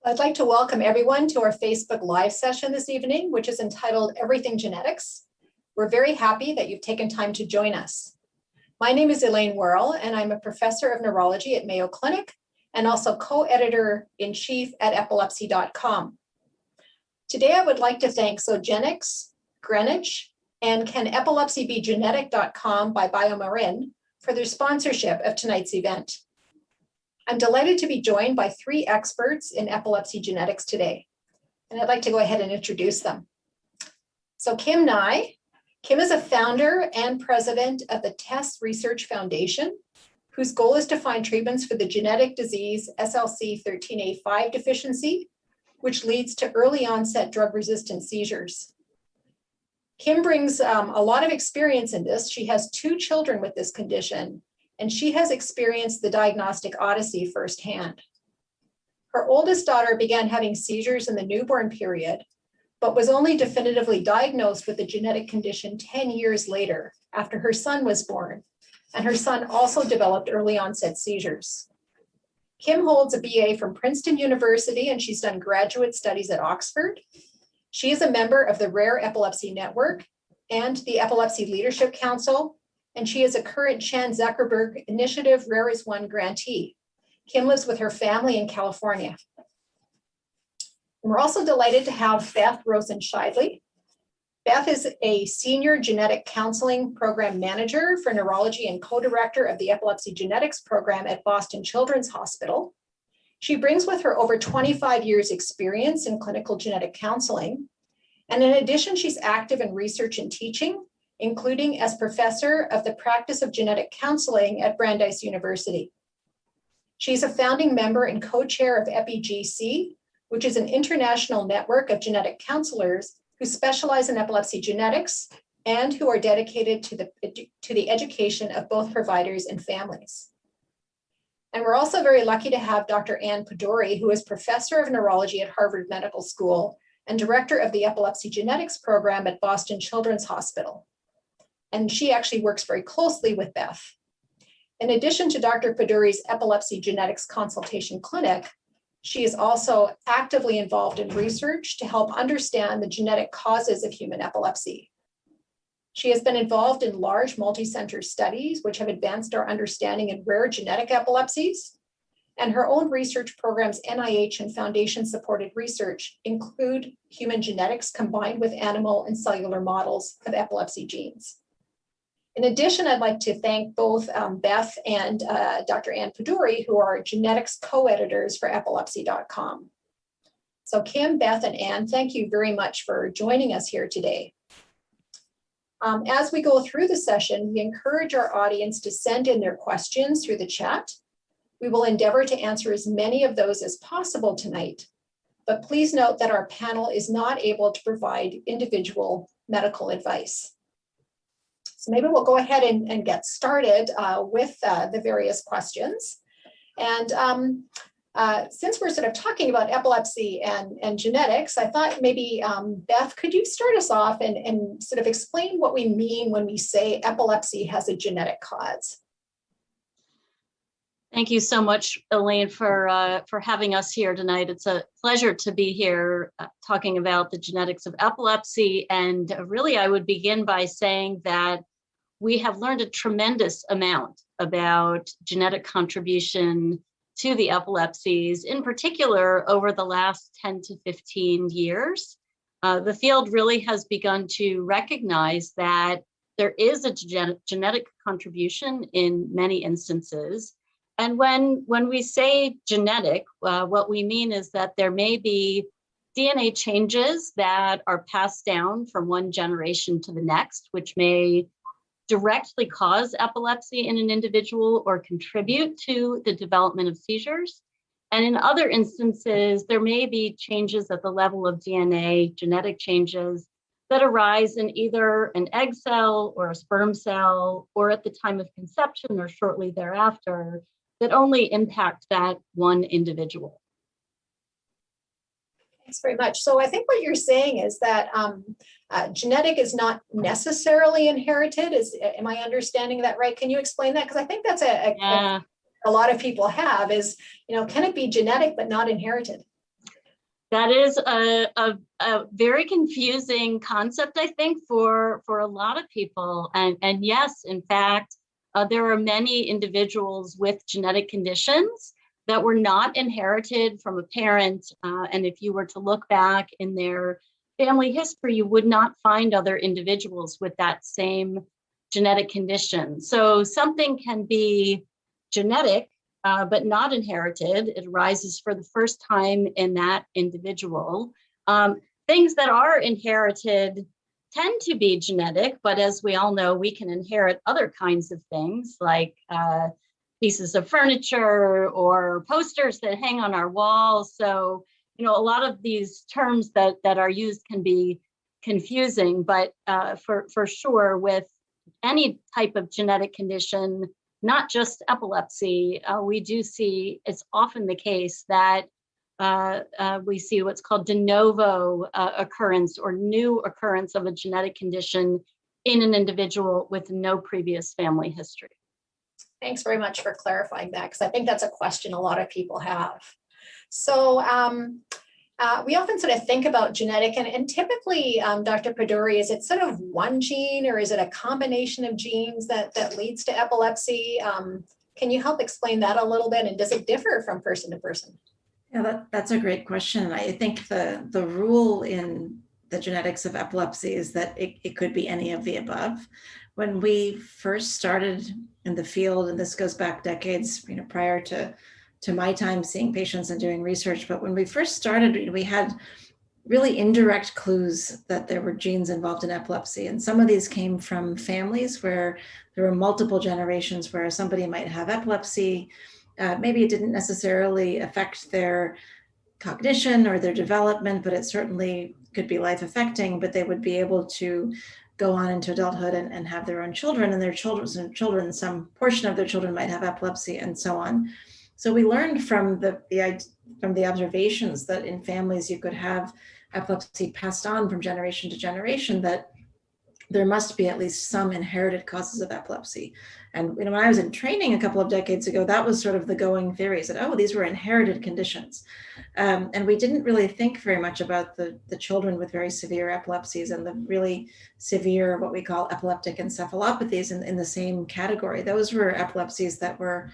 I'd like to welcome everyone to our Facebook Live session this evening, which is entitled Everything Genetics. We're very happy that you've taken time to join us. My name is Elaine Wirrell, and I'm a professor of neurology at Mayo Clinic and also co-editor-in-chief at epilepsy.com. Today, I would like to thank Zogenix, Greenwich, and CanEpilepsyBeGenetic.com by BioMarin for their sponsorship of tonight's event. I'm delighted to be joined by three experts in epilepsy genetics today, and I'd like to go ahead and introduce them. So Kim Nye. Kim is a founder and president of the TESS Research Foundation, whose goal is to find treatments for the genetic disease SLC13A5 deficiency, which leads to early onset drug-resistant seizures. Kim brings a lot of experience in this. She has 2 children with this condition, and she has experienced the diagnostic odyssey firsthand. Her oldest daughter began having seizures in the newborn period, but was only definitively diagnosed with the genetic condition 10 years later, after her son was born, and her son also developed early onset seizures. Kim holds a BA from Princeton University, and she's done graduate studies at Oxford. She is a member of the Rare Epilepsy Network and the Epilepsy Leadership Council, and she is a current Chan Zuckerberg Initiative Rare is One grantee. Kim lives with her family in California. And we're also delighted to have Beth Rosen-Shidely. Beth is a senior genetic counseling program manager for neurology and co-director of the epilepsy genetics program at Boston Children's Hospital. She brings with her over 25 years experience in clinical genetic counseling. And in addition, she's active in research and teaching, including as professor of the practice of genetic counseling at Brandeis University. She's a founding member and co-chair of EpiGC, which is an international network of genetic counselors who specialize in epilepsy genetics and who are dedicated to the education of both providers and families. And we're also very lucky to have Dr. Ann Podori, who is professor of neurology at Harvard Medical School and director of the epilepsy genetics program at Boston Children's Hospital. And she actually works very closely with Beth. In addition to Dr. Podori's epilepsy genetics consultation clinic, she is also actively involved in research to help understand the genetic causes of human epilepsy. She has been involved in large multi-center studies, which have advanced our understanding in rare genetic epilepsies. And her own research programs, NIH and foundation-supported research, include human genetics combined with animal and cellular models of epilepsy genes. In addition, I'd like to thank both Beth and Dr. Ann Podori, who are genetics co-editors for epilepsy.com. So Kim, Beth, and Ann, thank you very much for joining us here today. As we go through the session, we encourage our audience to send in their questions through the chat. We will endeavor to answer as many of those as possible tonight, but please note that our panel is not able to provide individual medical advice. So maybe we'll go ahead and get started with the various questions. And since we're sort of talking about epilepsy and genetics, I thought maybe, Beth, could you start us off and sort of explain what we mean when we say epilepsy has a genetic cause? Thank you so much, Elaine, for having us here tonight. It's a pleasure to be here talking about the genetics of epilepsy. And really, I would begin by saying that we have learned a tremendous amount about genetic contribution to the epilepsies, in particular over the last 10 to 15 years. The field really has begun to recognize that there is a genetic contribution in many instances. And when we say genetic, what we mean is that there may be DNA changes that are passed down from one generation to the next, which may directly cause epilepsy in an individual or contribute to the development of seizures. And in other instances, there may be changes at the level of DNA, genetic changes that arise in either an egg cell or a sperm cell, or at the time of conception or shortly thereafter, that only impact that one individual. Thanks very much. So I think what you're saying is that genetic is not necessarily inherited. Am I understanding that right? Can you explain that? Because I think that's a lot of people have is, can it be genetic but not inherited? That is a very confusing concept, I think, for a lot of people. And yes, in fact, there are many individuals with genetic conditions that were not inherited from a parent. And if you were to look back in their family history, you would not find other individuals with that same genetic condition. So something can be genetic, but not inherited. It arises for the first time in that individual. Things that are inherited tend to be genetic, but as we all know, we can inherit other kinds of things like pieces of furniture or posters that hang on our walls. So, a lot of these terms that are used can be confusing, but for sure, with any type of genetic condition, not just epilepsy, we do see, it's often the case that we see what's called de novo occurrence or new occurrence of a genetic condition in an individual with no previous family history. Thanks very much for clarifying that, because I think that's a question a lot of people have. So we often sort of think about genetic, and typically, Dr. Paduri, is it sort of one gene or is it a combination of genes that leads to epilepsy? Can you help explain that a little bit, and does it differ from person to person? Yeah, that's a great question. I think the rule in the genetics of epilepsy is that it could be any of the above. When we first started in the field, and this goes back decades, prior to my time seeing patients and doing research, but when we first started, we had really indirect clues that there were genes involved in epilepsy. And some of these came from families where there were multiple generations where somebody might have epilepsy. Maybe it didn't necessarily affect their cognition or their development, but it certainly could be life affecting, but they would be able to go on into adulthood and have their own children, and their children, some portion of their children might have epilepsy, and so on. So we learned from the observations that in families you could have epilepsy passed on from generation to generation, that there must be at least some inherited causes of epilepsy. And when I was in training a couple of decades ago, that was sort of the going theory, that, these were inherited conditions. And we didn't really think very much about the children with very severe epilepsies and the really severe, what we call epileptic encephalopathies in the same category. Those were epilepsies that were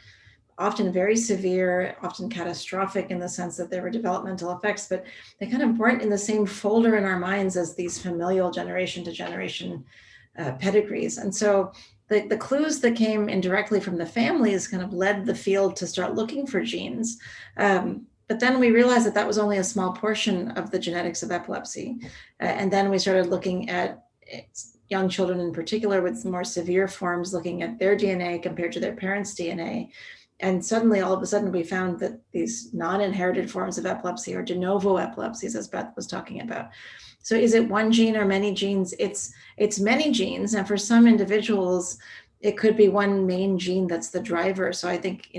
often very severe, often catastrophic in the sense that there were developmental effects, but they kind of weren't in the same folder in our minds as these familial generation to generation pedigrees. And so the clues that came indirectly from the families kind of led the field to start looking for genes. But then we realized that was only a small portion of the genetics of epilepsy. And then we started looking at young children in particular with more severe forms, looking at their DNA compared to their parents' DNA. And suddenly, all of a sudden, we found that these non-inherited forms of epilepsy, or de novo epilepsies, as Beth was talking about. So is it one gene or many genes? It's many genes. And for some individuals, it could be one main gene that's the driver. So I think,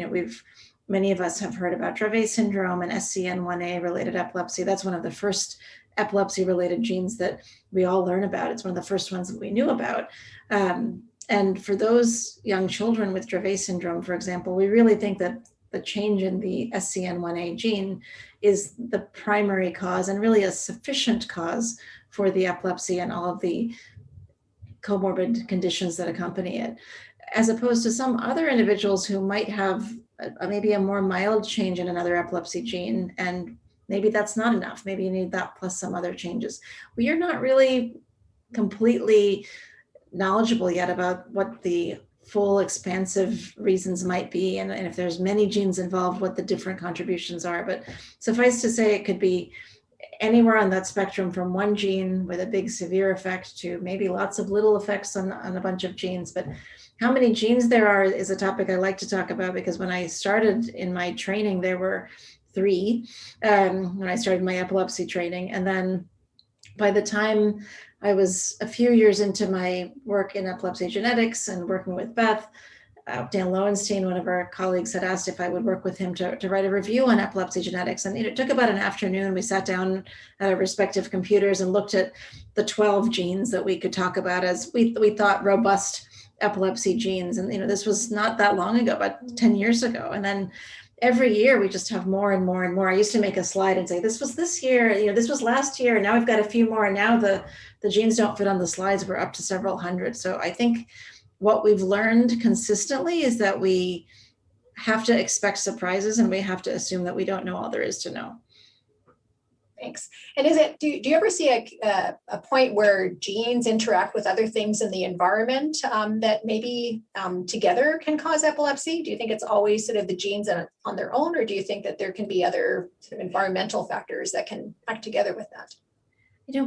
many of us have heard about Dravet Syndrome and SCN1A related epilepsy. That's one of the first epilepsy related genes that we all learn about. It's one of the first ones that we knew about. And for those young children with Dravet syndrome, for example, we really think that the change in the SCN1A gene is the primary cause and really a sufficient cause for the epilepsy and all of the comorbid conditions that accompany it, as opposed to some other individuals who might have maybe a more mild change in another epilepsy gene, and maybe that's not enough. Maybe you need that plus some other changes. We are not really completely knowledgeable yet about what the full expansive reasons might be, and if there's many genes involved, what the different contributions are. But suffice to say, it could be anywhere on that spectrum, from one gene with a big severe effect to maybe lots of little effects on a bunch of genes. But how many genes there are is a topic I like to talk about, because when I started in my training, there were 3 when I started my epilepsy training. And then by the time I was a few years into my work in epilepsy genetics and working with Beth, Dan Lowenstein, one of our colleagues, had asked if I would work with him to write a review on epilepsy genetics. And it took about an afternoon. We sat down at our respective computers and looked at the 12 genes that we could talk about as we thought robust epilepsy genes. And this was not that long ago, about 10 years ago. And then every year we just have more and more and more. I used to make a slide and say, this was this year, this was last year, and now I've got a few more, and now the genes don't fit on the slides. We're up to several hundred. So I think what we've learned consistently is that we have to expect surprises, and we have to assume that we don't know all there is to know. Thanks. And do you ever see a point where genes interact with other things in the environment that maybe together can cause epilepsy? Do you think it's always sort of the genes on their own, or do you think that there can be other sort of environmental factors that can act together with that?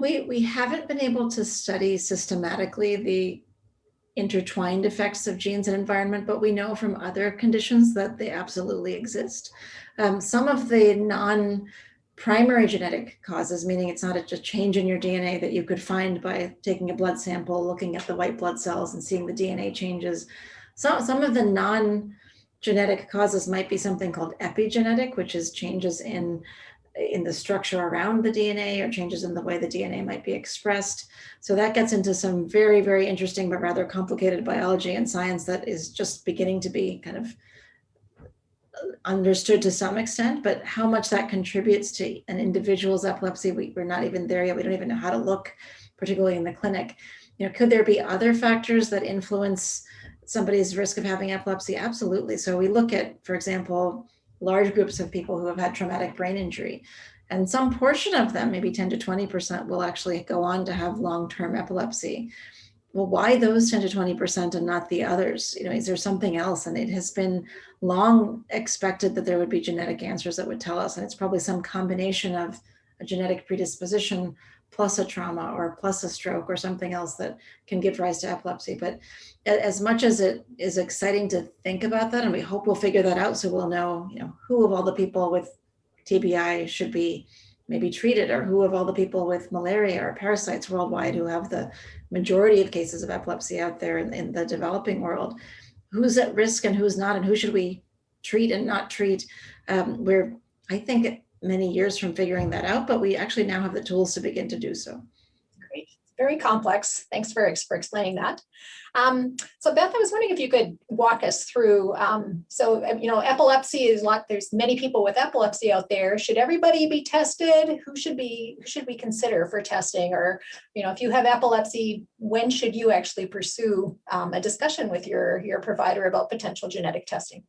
We haven't been able to study systematically the intertwined effects of genes and environment, but we know from other conditions that they absolutely exist. Some of the non-primary genetic causes, meaning it's not a change in your DNA that you could find by taking a blood sample, looking at the white blood cells and seeing the DNA changes. Some of the non-genetic causes might be something called epigenetic, which is changes in the structure around the DNA or changes in the way the DNA might be expressed. So that gets into some very, very interesting but rather complicated biology and science that is just beginning to be kind of understood to some extent, but how much that contributes to an individual's epilepsy, we're not even there yet. We don't even know how to look, particularly in the clinic. Could there be other factors that influence somebody's risk of having epilepsy? Absolutely. So we look at, for example, large groups of people who have had traumatic brain injury, and some portion of them, maybe 10 to 20%, will actually go on to have long-term epilepsy. Well, why those 10 to 20% and not the others? Is there something else? And it has been long expected that there would be genetic answers that would tell us, and it's probably some combination of a genetic predisposition plus a trauma or plus a stroke or something else that can give rise to epilepsy. But as much as it is exciting to think about that, and we hope we'll figure that out, so we'll know, who of all the people with TBI should be maybe treated, or who of all the people with malaria or parasites worldwide who have the majority of cases of epilepsy out there in the developing world, who's at risk and who's not, and who should we treat and not treat. We're, I think, many years from figuring that out, but we actually now have the tools to begin to do so. Great. It's very complex. Thanks for explaining that. So Beth, I was wondering if you could walk us through, epilepsy is there's many people with epilepsy out there. Should everybody be tested? Who should we consider for testing? Or, if you have epilepsy, when should you actually pursue a discussion with your provider about potential genetic testing?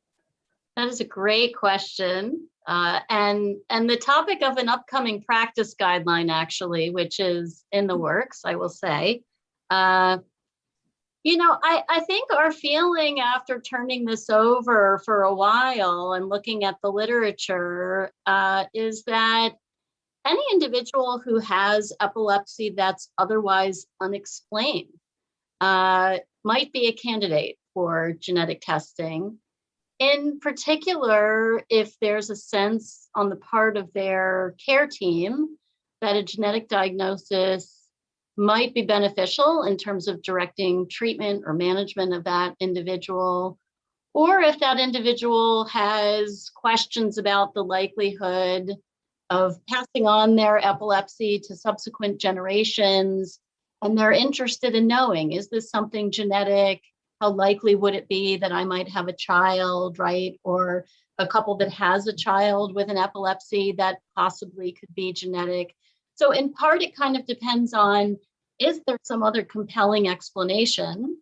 That is a great question. And the topic of an upcoming practice guideline, actually, which is in the works, I will say. I think our feeling after turning this over for a while and looking at the literature is that any individual who has epilepsy that's otherwise unexplained might be a candidate for genetic testing. In particular, if there's a sense on the part of their care team that a genetic diagnosis might be beneficial in terms of directing treatment or management of that individual, or if that individual has questions about the likelihood of passing on their epilepsy to subsequent generations, and they're interested in knowing, is this something genetic? How likely would it be that I might have a child, right? Or a couple that has a child with an epilepsy that possibly could be genetic. So in part, it kind of depends on, is there some other compelling explanation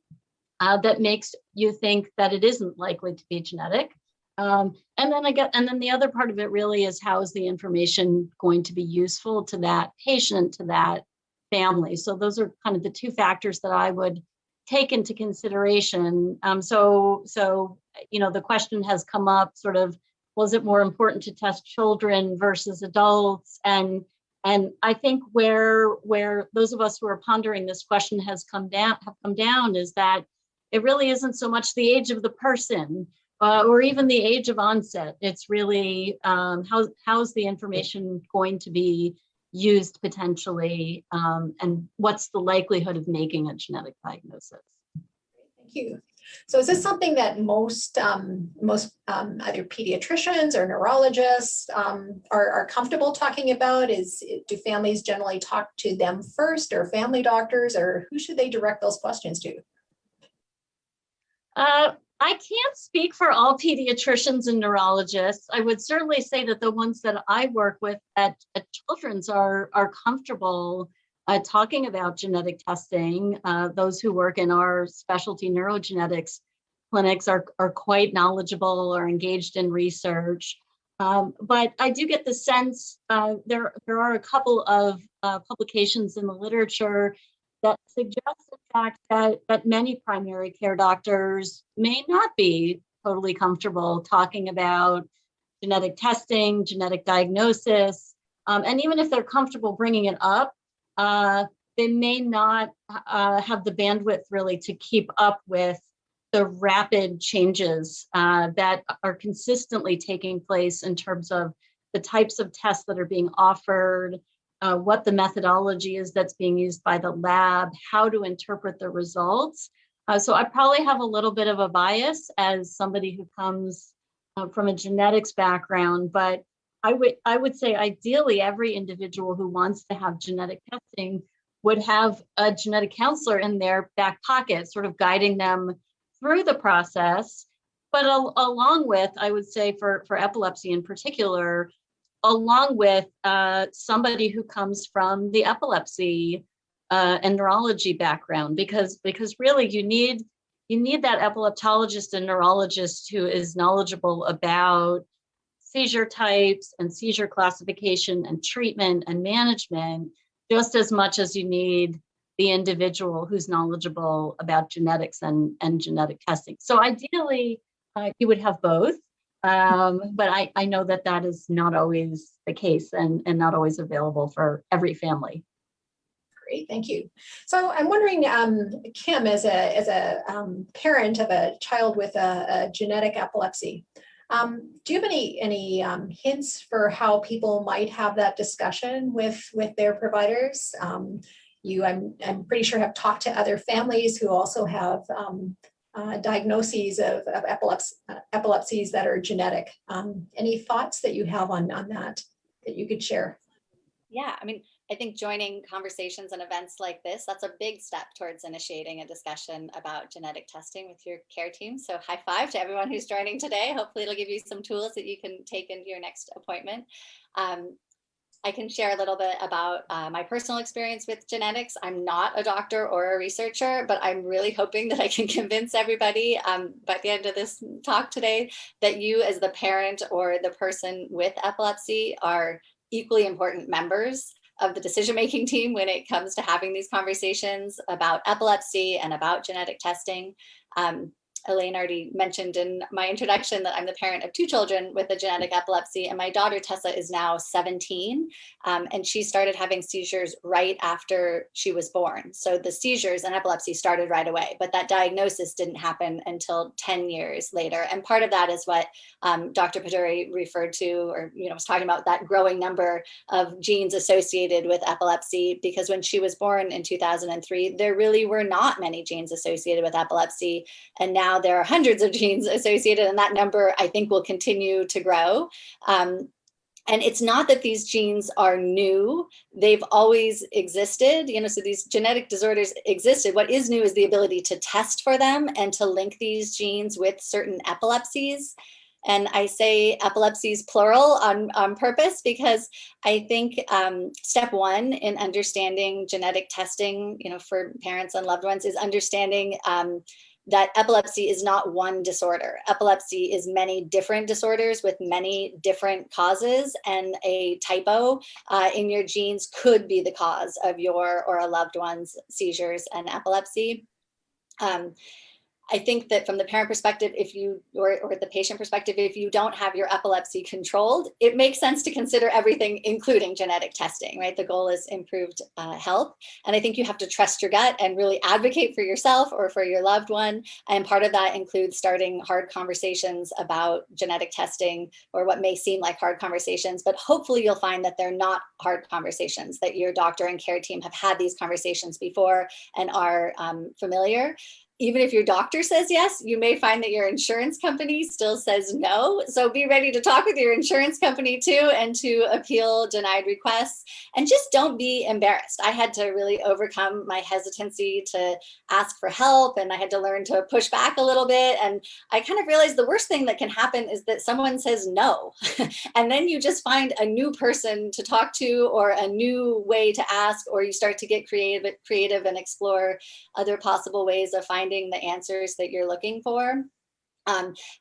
that makes you think that it isn't likely to be genetic? And then the other part of it really is, how is the information going to be useful to that patient, to that family? So those are kind of the two factors that I would take into consideration. So the question has come up sort of, was it more important to test children versus adults? And I think where those of us who are pondering this question have come down is that it really isn't so much the age of the person or even the age of onset. It's really how's the information going to be used potentially, and what's the likelihood of making a genetic diagnosis? Thank you. So is this something that most either pediatricians or neurologists are comfortable talking about? Do families generally talk to them first, or family doctors, or who should they direct those questions to? I can't speak for all pediatricians and neurologists. I would certainly say that the ones that I work with at Children's are comfortable talking about genetic testing. Those who work in our specialty neurogenetics clinics are quite knowledgeable or engaged in research. But I do get the sense there are a couple of publications in the literature that suggest the fact that many primary care doctors may not be totally comfortable talking about genetic testing, genetic diagnosis, and even if they're comfortable bringing it up, they may not have the bandwidth really to keep up with the rapid changes that are consistently taking place in terms of the types of tests that are being offered, what the methodology is that's being used by the lab, how to interpret the results. So I probably have a little bit of a bias as somebody who comes from a genetics background, but I would say ideally every individual who wants to have genetic testing would have a genetic counselor in their back pocket, sort of guiding them through the process. But along with, I would say for epilepsy in particular, along with somebody who comes from the epilepsy and neurology background, because really you need that epileptologist and neurologist who is knowledgeable about seizure types and seizure classification and treatment and management, just as much as you need the individual who's knowledgeable about genetics and genetic testing. So ideally, you would have both. But I know that is not always the case and not always available for every family. Great, thank you. So I'm wondering, Kim, as a parent of a child with a genetic epilepsy, do you have any hints for how people might have that discussion with their providers? I'm pretty sure have talked to other families who also have diagnoses of epilepsies that are genetic. Any thoughts that you have on that you could share? Yeah, I mean, I think joining conversations and events like this, that's a big step towards initiating a discussion about genetic testing with your care team. So high five to everyone who's joining today. Hopefully it'll give you some tools that you can take into your next appointment. I can share a little bit about my personal experience with genetics. I'm not a doctor or a researcher, but I'm really hoping that I can convince everybody by the end of this talk today that you as the parent or the person with epilepsy are equally important members of the decision-making team when it comes to having these conversations about epilepsy and about genetic testing. Elaine already mentioned in my introduction that I'm the parent of 2 children with a genetic epilepsy, and my daughter Tessa is now 17, and she started having seizures right after she was born. So the seizures and epilepsy started right away, but that diagnosis didn't happen until 10 years later. And part of that is what Dr. Paduri referred to, or was talking about, that growing number of genes associated with epilepsy, because when she was born in 2003, there really were not many genes associated with epilepsy, and now there are hundreds of genes associated, and that number I think will continue to grow. And it's not that these genes are new, they've always existed, so these genetic disorders existed. What is new is the ability to test for them and to link these genes with certain epilepsies. And I say epilepsies plural on purpose, because I think step one in understanding genetic testing, for parents and loved ones, is understanding that epilepsy is not one disorder. Epilepsy is many different disorders with many different causes, and a typo in your genes could be the cause of your or a loved one's seizures and epilepsy. I think that from the parent perspective, or the patient perspective, if you don't have your epilepsy controlled, it makes sense to consider everything, including genetic testing, right? The goal is improved health. And I think you have to trust your gut and really advocate for yourself or for your loved one. And part of that includes starting hard conversations about genetic testing, or what may seem like hard conversations, but hopefully you'll find that they're not hard conversations, that your doctor and care team have had these conversations before and are familiar. Even if your doctor says yes, you may find that your insurance company still says no. So be ready to talk with your insurance company too, and to appeal denied requests. And just don't be embarrassed. I had to really overcome my hesitancy to ask for help, and I had to learn to push back a little bit. And I kind of realized the worst thing that can happen is that someone says no. And then you just find a new person to talk to, or a new way to ask, or you start to get creative and explore other possible ways of finding the answers that you're looking for.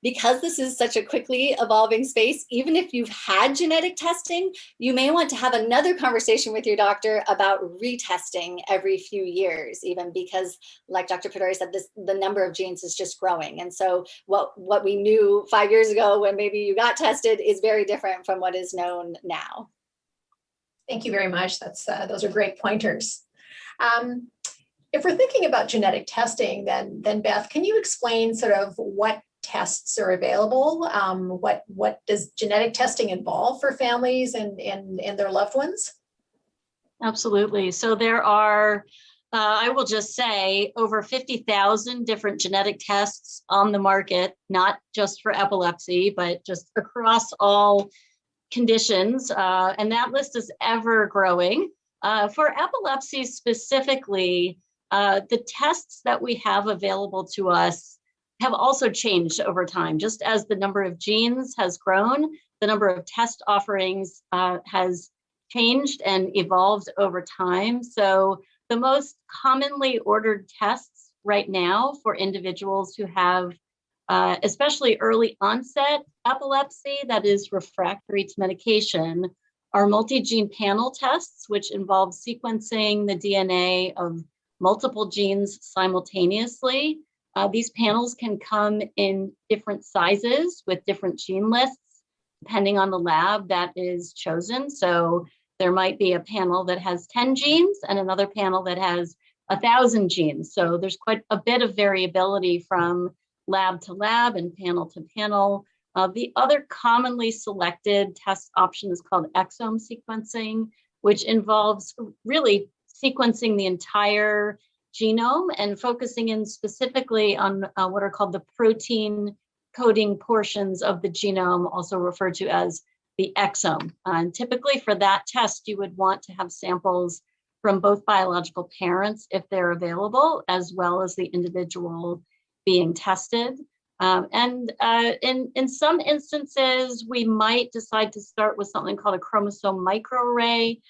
Because this is such a quickly evolving space, even if you've had genetic testing, you may want to have another conversation with your doctor about retesting every few years, even because, like Dr. Pedori said, the number of genes is just growing. And so what we knew 5 years ago when maybe you got tested is very different from what is known now. Thank you very much. Those are great pointers. If we're thinking about genetic testing, then Beth, can you explain sort of what tests are available? What does genetic testing involve for families and their loved ones? Absolutely. So there are, I will just say, over 50,000 different genetic tests on the market, not just for epilepsy, but just across all conditions. And that list is ever growing. For epilepsy specifically, the tests that we have available to us have also changed over time. Just as the number of genes has grown, the number of test offerings has changed and evolved over time. So the most commonly ordered tests right now for individuals who have especially early onset epilepsy that is refractory to medication are multi-gene panel tests, which involve sequencing the DNA of multiple genes simultaneously. These panels can come in different sizes with different gene lists, depending on the lab that is chosen. So there might be a panel that has 10 genes and another panel that has 1,000 genes. So there's quite a bit of variability from lab to lab and panel to panel. The other commonly selected test option is called exome sequencing, which involves really sequencing the entire genome and focusing in specifically on what are called the protein coding portions of the genome, also referred to as the exome. And typically for that test, you would want to have samples from both biological parents, if they're available, as well as the individual being tested. And in some instances, we might decide to start with something called a chromosome microarray,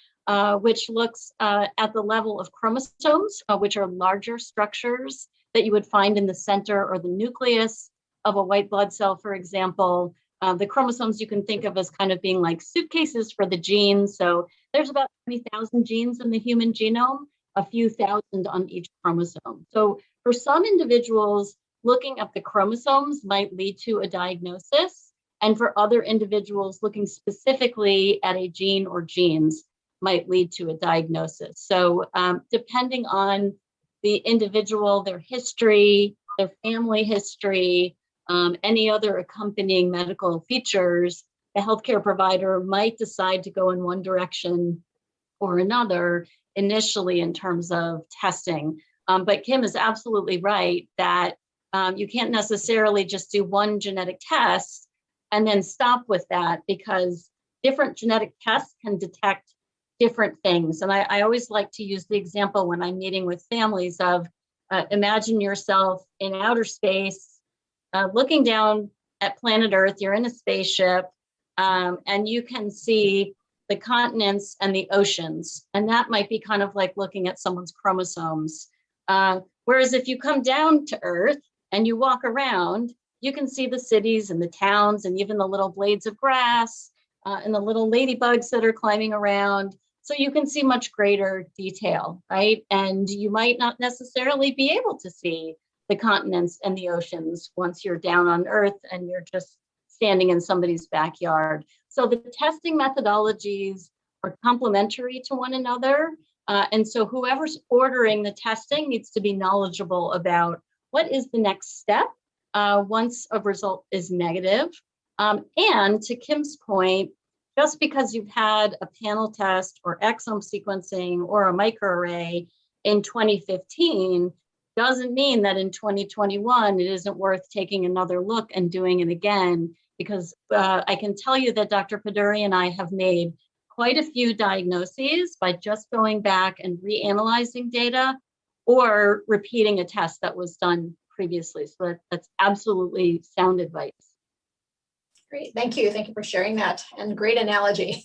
which looks at the level of chromosomes, which are larger structures that you would find in the center or the nucleus of a white blood cell, for example. The chromosomes you can think of as kind of being like suitcases for the genes. So there's about 20,000 genes in the human genome, a few thousand on each chromosome. So for some individuals, looking at the chromosomes might lead to a diagnosis. And for other individuals, looking specifically at a gene or genes might lead to a diagnosis. So depending on the individual, their history, their family history, any other accompanying medical features, the healthcare provider might decide to go in one direction or another initially in terms of testing. But Kim is absolutely right that you can't necessarily just do one genetic test and then stop with that, because different genetic tests can detect different things. And I always like to use the example when I'm meeting with families of imagine yourself in outer space, looking down at planet Earth. You're in a spaceship, and you can see the continents and the oceans. And that might be kind of like looking at someone's chromosomes. Whereas if you come down to Earth and you walk around, you can see the cities and the towns and even the little blades of grass and the little ladybugs that are climbing around. So you can see much greater detail, right? And you might not necessarily be able to see the continents and the oceans once you're down on Earth and you're just standing in somebody's backyard. So the testing methodologies are complementary to one another. And so whoever's ordering the testing needs to be knowledgeable about what is the next step once a result is negative. And to Kim's point, just because you've had a panel test or exome sequencing or a microarray in 2015 doesn't mean that in 2021 it isn't worth taking another look and doing it again, because I can tell you that Dr. Paduri and I have made quite a few diagnoses by just going back and reanalyzing data or repeating a test that was done previously. So that's absolutely sound advice. Great, thank you. Thank you for sharing that, and great analogy.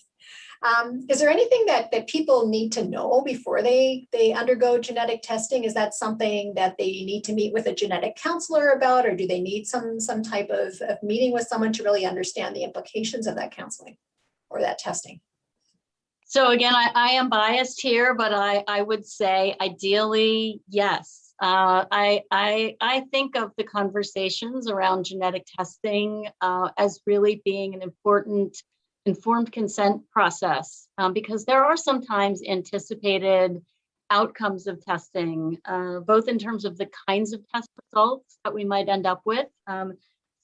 Is there anything that people need to know before they undergo genetic testing? Is that something that they need to meet with a genetic counselor about, or do they need some type of meeting with someone to really understand the implications of that counseling or that testing? So again, I am biased here, but I would say ideally, yes. I think of the conversations around genetic testing as really being an important informed consent process, because there are sometimes anticipated outcomes of testing, both in terms of the kinds of test results that we might end up with.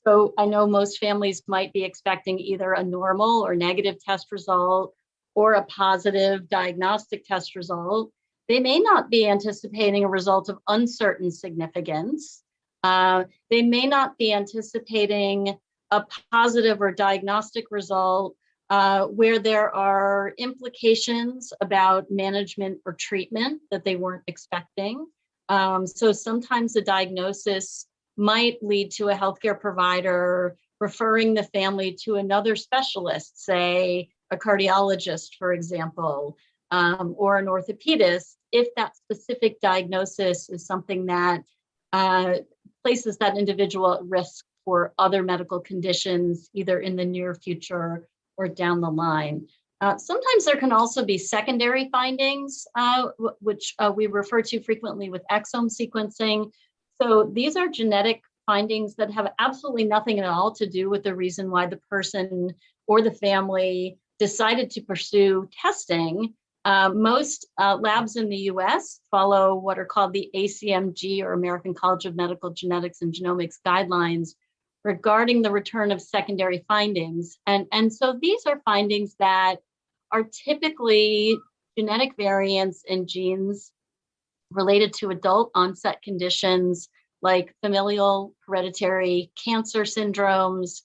So I know most families might be expecting either a normal or negative test result or a positive diagnostic test result. They may not be anticipating a result of uncertain significance. They may not be anticipating a positive or diagnostic result where there are implications about management or treatment that they weren't expecting. So sometimes the diagnosis might lead to a healthcare provider referring the family to another specialist, say a cardiologist, for example, or an orthopedist, if that specific diagnosis is something that places that individual at risk for other medical conditions, either in the near future or down the line. Sometimes there can also be secondary findings, which we refer to frequently with exome sequencing. So these are genetic findings that have absolutely nothing at all to do with the reason why the person or the family decided to pursue testing. Most labs in the US follow what are called the ACMG, or American College of Medical Genetics and Genomics guidelines, regarding the return of secondary findings. And so these are findings that are typically genetic variants in genes related to adult onset conditions like familial hereditary cancer syndromes,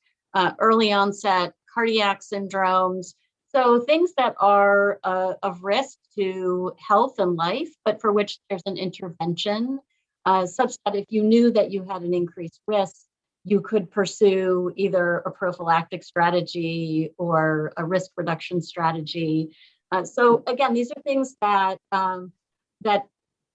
early onset cardiac syndromes. So things that are of risk to health and life, but for which there's an intervention, such that if you knew that you had an increased risk, you could pursue either a prophylactic strategy or a risk reduction strategy. So again, these are things that that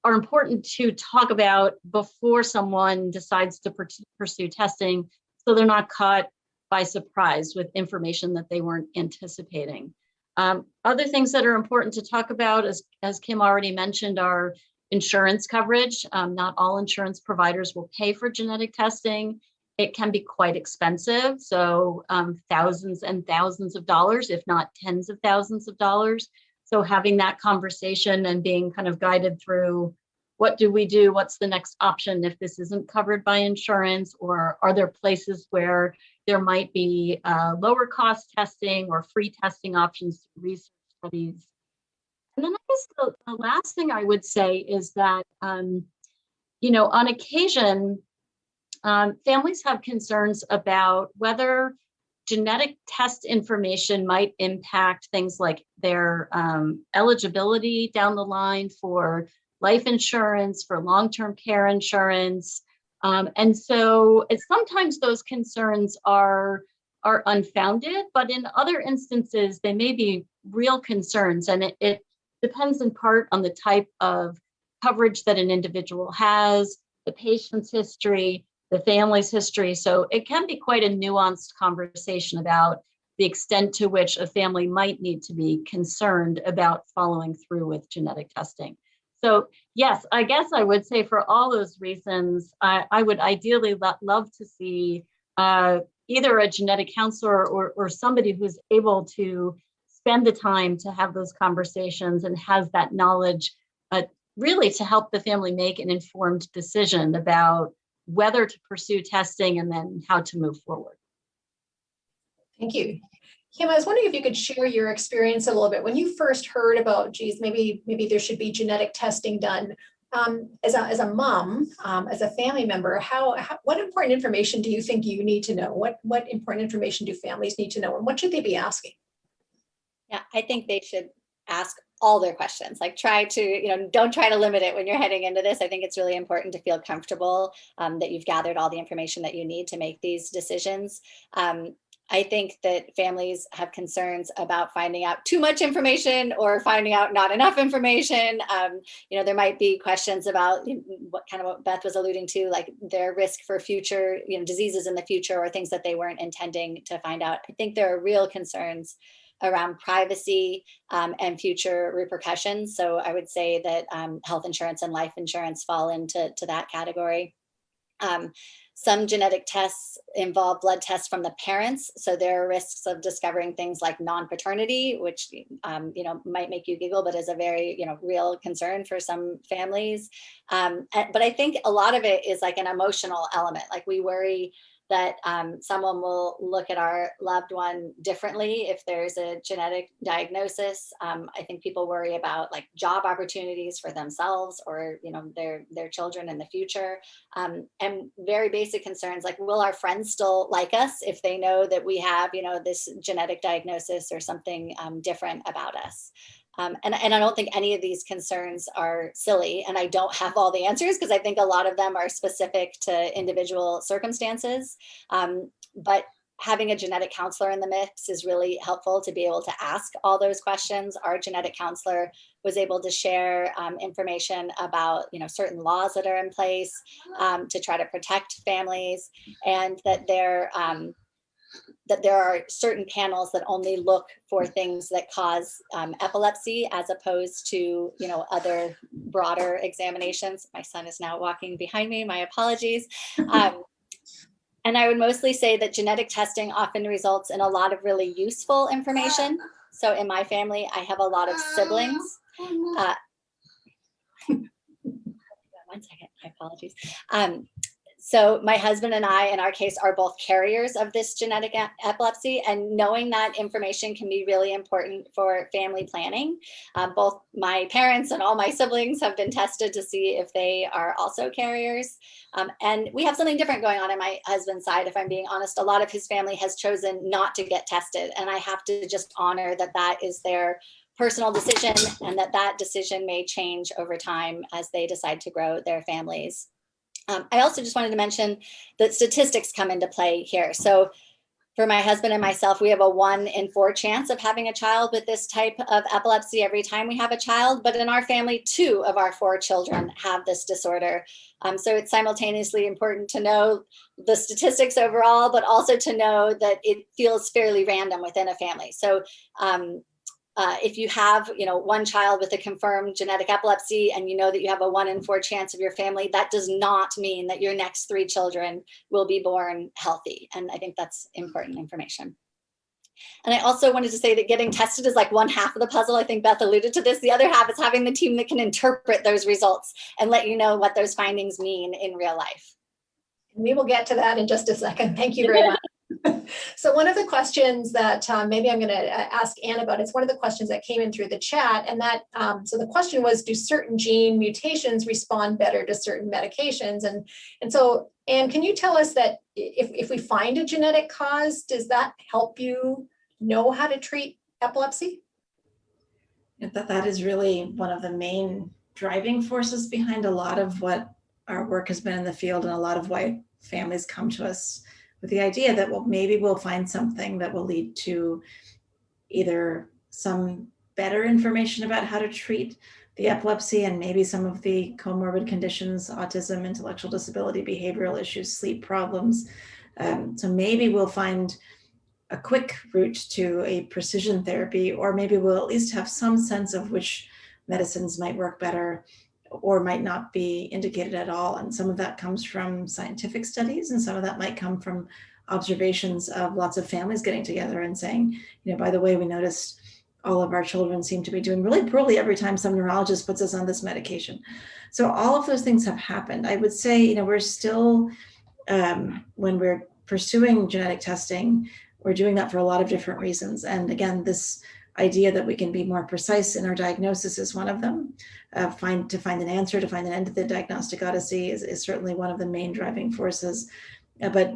are important to talk about before someone decides to pursue testing, so they're not caught by surprise with information that they weren't anticipating. Other things that are important to talk about, as Kim already mentioned, are insurance coverage. Not all insurance providers will pay for genetic testing. It can be quite expensive, so thousands and thousands of dollars, if not tens of thousands of dollars. So having that conversation and being kind of guided through, what do we do? What's the next option if this isn't covered by insurance? Or are there places where there might be lower cost testing or free testing options through research studies? And then I guess the last thing I would say is that, on occasion, families have concerns about whether genetic test information might impact things like their eligibility down the line for life insurance, for long-term care insurance. And so sometimes those concerns are unfounded, but in other instances, they may be real concerns. And it depends in part on the type of coverage that an individual has, the patient's history, the family's history. So it can be quite a nuanced conversation about the extent to which a family might need to be concerned about following through with genetic testing. So yes, I guess I would say for all those reasons, I would ideally love to see either a genetic counselor or somebody who's able to spend the time to have those conversations and has that knowledge really to help the family make an informed decision about whether to pursue testing and then how to move forward. Thank you. Kim, I was wondering if you could share your experience a little bit. When you first heard about, geez, maybe there should be genetic testing done, as a mom, as a family member, what important information do you think you need to know? What important information do families need to know, and what should they be asking? Yeah, I think they should ask all their questions. Like don't try to limit it when you're heading into this. I think it's really important to feel comfortable that you've gathered all the information that you need to make these decisions. I think that families have concerns about finding out too much information or finding out not enough information. There might be questions about what Beth was alluding to, like their risk for future, diseases in the future or things that they weren't intending to find out. I think there are real concerns around privacy and future repercussions. So I would say that health insurance and life insurance fall into that category. Some genetic tests involve blood tests from the parents. So there are risks of discovering things like non-paternity, which might make you giggle, but is a very real concern for some families. But I think a lot of it is like an emotional element. Like we worry that someone will look at our loved one differently if there's a genetic diagnosis. I think people worry about like job opportunities for themselves or their children in the future, and very basic concerns like, will our friends still like us if they know that we have this genetic diagnosis or something different about us? And I don't think any of these concerns are silly, and I don't have all the answers because I think a lot of them are specific to individual circumstances. But having a genetic counselor in the mix is really helpful to be able to ask all those questions. Our genetic counselor was able to share information about certain laws that are in place to try to protect families, and that there are certain panels that only look for things that cause epilepsy as opposed to, other broader examinations. My son is now walking behind me, my apologies. And I would mostly say that genetic testing often results in a lot of really useful information. So in my family, I have a lot of siblings. 1 second, my apologies. So my husband and I, in our case, are both carriers of this genetic epilepsy, and knowing that information can be really important for family planning. Both my parents and all my siblings have been tested to see if they are also carriers. And we have something different going on my husband's side, if I'm being honest. A lot of his family has chosen not to get tested, and I have to just honor that that is their personal decision, and that decision may change over time as they decide to grow their families. I also just wanted to mention that statistics come into play here. So for my husband and myself, we have a 1 in 4 chance of having a child with this type of epilepsy every time we have a child. But in our family, 2 of our 4 children have this disorder. So it's simultaneously important to know the statistics overall, but also to know that it feels fairly random within a family. So if you have, 1 child with a confirmed genetic epilepsy, and you know that you have a 1 in 4 chance of your family, that does not mean that your next 3 children will be born healthy. And I think that's important information. And I also wanted to say that getting tested is like 1/2 of the puzzle. I think Beth alluded to this. The other half is having the team that can interpret those results and let you know what those findings mean in real life. We will get to that in just a second. Thank you very much. So one of the questions that maybe I'm going to ask Anne about, it's one of the questions that came in through the chat, and that, so the question was, do certain gene mutations respond better to certain medications? And so, Anne, can you tell us that if we find a genetic cause, does that help you know how to treat epilepsy? That is really one of the main driving forces behind a lot of what our work has been in the field, and a lot of why families come to us with the idea that, well, maybe we'll find something that will lead to either some better information about how to treat the epilepsy and maybe some of the comorbid conditions, autism, intellectual disability, behavioral issues, sleep problems. So maybe we'll find a quick route to a precision therapy, or maybe we'll at least have some sense of which medicines might work better or might not be indicated at all. And some of that comes from scientific studies, and some of that might come from observations of lots of families getting together and saying, by the way, we noticed all of our children seem to be doing really poorly every time some neurologist puts us on this medication. So all of those things have happened. I would say, we're still, when we're pursuing genetic testing, we're doing that for a lot of different reasons. And again, this idea that we can be more precise in our diagnosis is one of them. To find an answer, to find an end to the diagnostic odyssey is certainly one of the main driving forces. But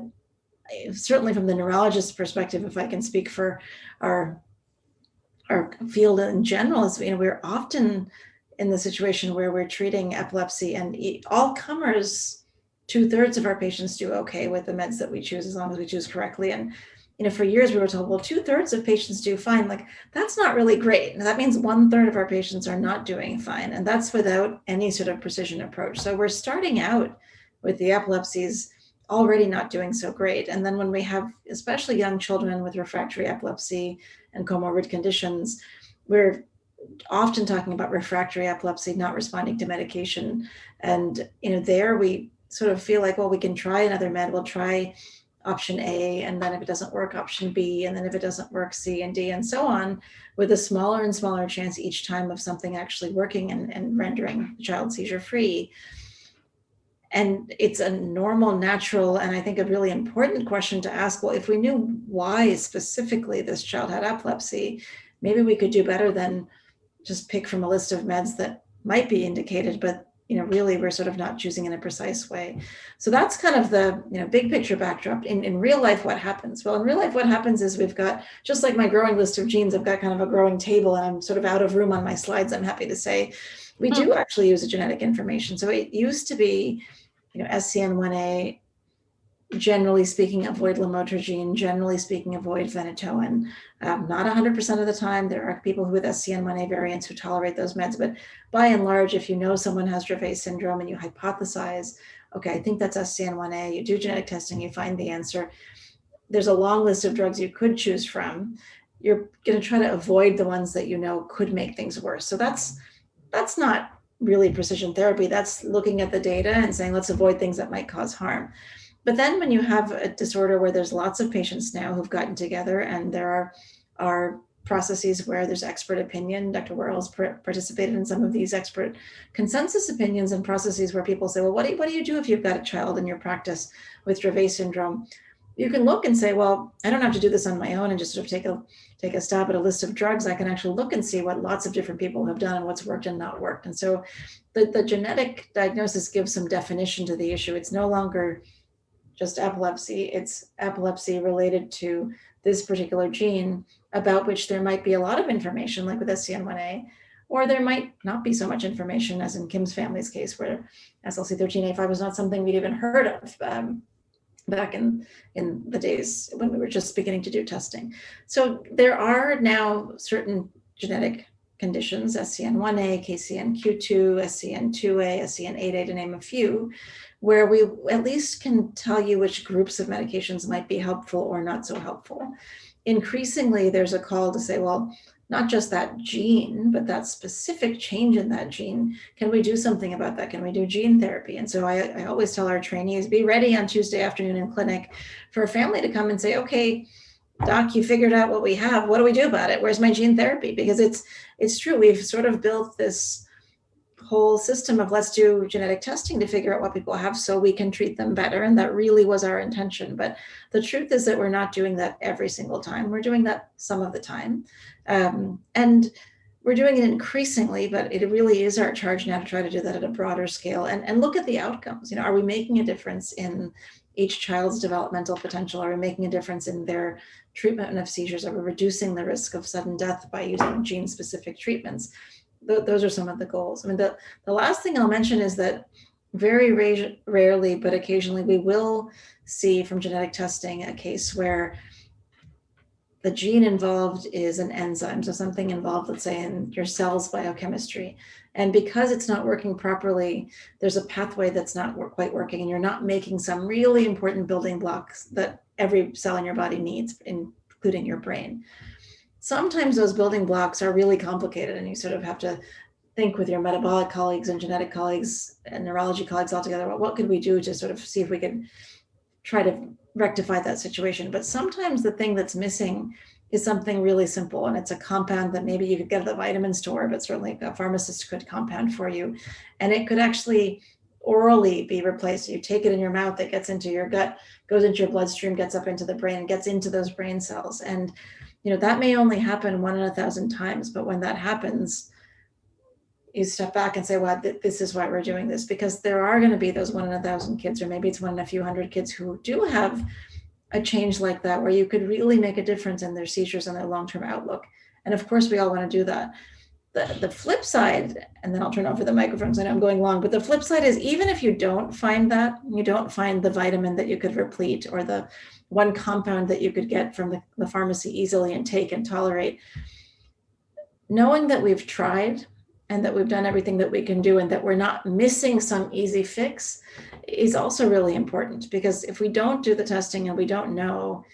certainly from the neurologist's perspective, if I can speak for our field in general, is, we're often in the situation where we're treating epilepsy, and all comers, 2/3 of our patients do okay with the meds that we choose, as long as we choose correctly. And for years we were told, well, 2/3 of patients do fine. Like, that's not really great. And that means 1/3 of our patients are not doing fine, and that's without any sort of precision approach. So we're starting out with the epilepsies already not doing so great. And then when we have especially young children with refractory epilepsy and comorbid conditions, we're often talking about refractory epilepsy not responding to medication. And there we sort of feel like, well, we can try another med. We'll try option A, and then if it doesn't work, option B, and then if it doesn't work, C and D, and so on, with a smaller and smaller chance each time of something actually working and rendering the child seizure free. And it's a normal, natural, and I think a really important question to ask. Well, if we knew why specifically this child had epilepsy, maybe we could do better than just pick from a list of meds that might be indicated, but really we're sort of not choosing in a precise way. So that's kind of the big picture backdrop. In real life, what happens? Well, in real life, what happens is we've got, just like my growing list of genes, I've got kind of a growing table, and I'm sort of out of room on my slides, I'm happy to say. We do actually use the genetic information. So it used to be, SCN1A, generally speaking, avoid lamotrigine, generally speaking, avoid phenytoin. Not 100% of the time. There are people with SCN1A variants who tolerate those meds, but by and large, if you know someone has Dravet syndrome and you hypothesize, okay, I think that's SCN1A, you do genetic testing, you find the answer. There's a long list of drugs you could choose from. You're going to try to avoid the ones that could make things worse. So that's not really precision therapy. That's looking at the data and saying, let's avoid things that might cause harm. But then when you have a disorder where there's lots of patients now who've gotten together, and there are processes where there's expert opinion. Dr. Wirrell's participated in some of these expert consensus opinions and processes where people say, well, what do you do if you've got a child in your practice with Dravet syndrome? You can look and say, well, I don't have to do this on my own and just sort of take a stab at a list of drugs. I can actually look and see what lots of different people have done and what's worked and not worked. And so the genetic diagnosis gives some definition to the issue. It's no longer just epilepsy. It's epilepsy related to this particular gene, about which there might be a lot of information, like with SCN1A, or there might not be so much information, as in Kim's family's case, where SLC13A5 was not something we'd even heard of back in the days when we were just beginning to do testing. So there are now certain genetic conditions, SCN1A, KCNQ2, SCN2A, SCN8A, to name a few, where we at least can tell you which groups of medications might be helpful or not so helpful. Increasingly, there's a call to say, well, not just that gene, but that specific change in that gene. Can we do something about that? Can we do gene therapy? And so I always tell our trainees, be ready on Tuesday afternoon in clinic for a family to come and say, okay, doc, you figured out what we have. What do we do about it? Where's my gene therapy? Because it's true. We've sort of built this whole system of let's do genetic testing to figure out what people have so we can treat them better. And that really was our intention. But the truth is that we're not doing that every single time. We're doing that some of the time. And we're doing it increasingly, but it really is our charge now to try to do that at a broader scale and look at the outcomes. Are we making a difference in each child's developmental potential? Are we making a difference in their treatment of seizures? Are we reducing the risk of sudden death by using gene-specific treatments? Those are some of the goals. I mean, the last thing I'll mention is that very rarely, but occasionally, we will see from genetic testing a case where the gene involved is an enzyme, so something involved, let's say, in your cell's biochemistry. And because it's not working properly, there's a pathway that's not quite working, and you're not making some really important building blocks that every cell in your body needs, including your brain. Sometimes those building blocks are really complicated, and you sort of have to think with your metabolic colleagues and genetic colleagues and neurology colleagues all together, well, what could we do to sort of see if we could try to rectify that situation? But sometimes the thing that's missing is something really simple, and it's a compound that maybe you could get at the vitamin store, but certainly a pharmacist could compound for you. And it could actually orally be replaced. You take it in your mouth, it gets into your gut, goes into your bloodstream, gets up into the brain, and gets into those brain cells. And, that may only happen 1 in 1,000 times, but when that happens, you step back and say, well, this is why we're doing this, because there are going to be those 1 in 1,000 kids, or maybe it's 1 in a few hundred kids who do have a change like that, where you could really make a difference in their seizures and their long-term outlook. And of course, we all want to do that. The flip side, and then I'll turn over the microphone because I know I'm going long, but the flip side is, even if you don't find that, you don't find the vitamin that you could replete or the one compound that you could get from the pharmacy easily and take and tolerate, knowing that we've tried and that we've done everything that we can do and that we're not missing some easy fix is also really important. Because if we don't do the testing and we don't know,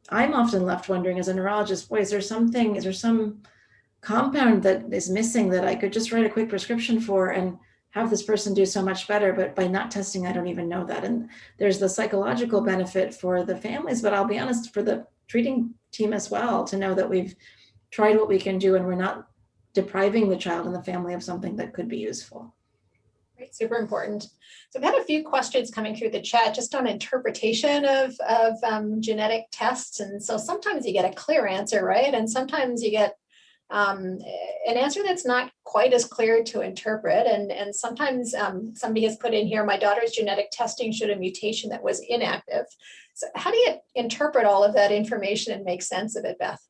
I'm often left wondering as a neurologist, boy, is there some compound that is missing that I could just write a quick prescription for and have this person do so much better, but by not testing, I don't even know that. And there's the psychological benefit for the families, but I'll be honest, for the treating team as well, to know that we've tried what we can do and we're not depriving the child and the family of something that could be useful. Right, super important. So I've had a few questions coming through the chat just on interpretation of genetic tests. And so sometimes you get a clear answer, right? And sometimes you get an answer that's not quite as clear to interpret. And sometimes somebody has put in here, my daughter's genetic testing showed a mutation that was inactive. So how do you interpret all of that information and make sense of it, Beth?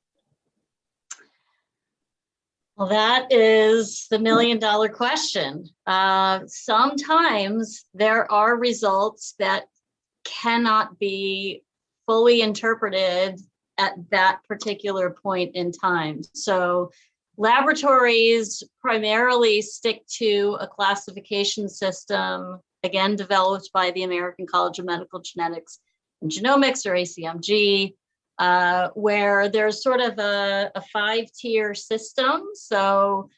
Well, that is the $1 million question. Sometimes there are results that cannot be fully interpreted at that particular point in time. So laboratories primarily stick to a classification system, again, developed by the American College of Medical Genetics and Genomics, or ACMG, where there's sort of a 5-tier system. So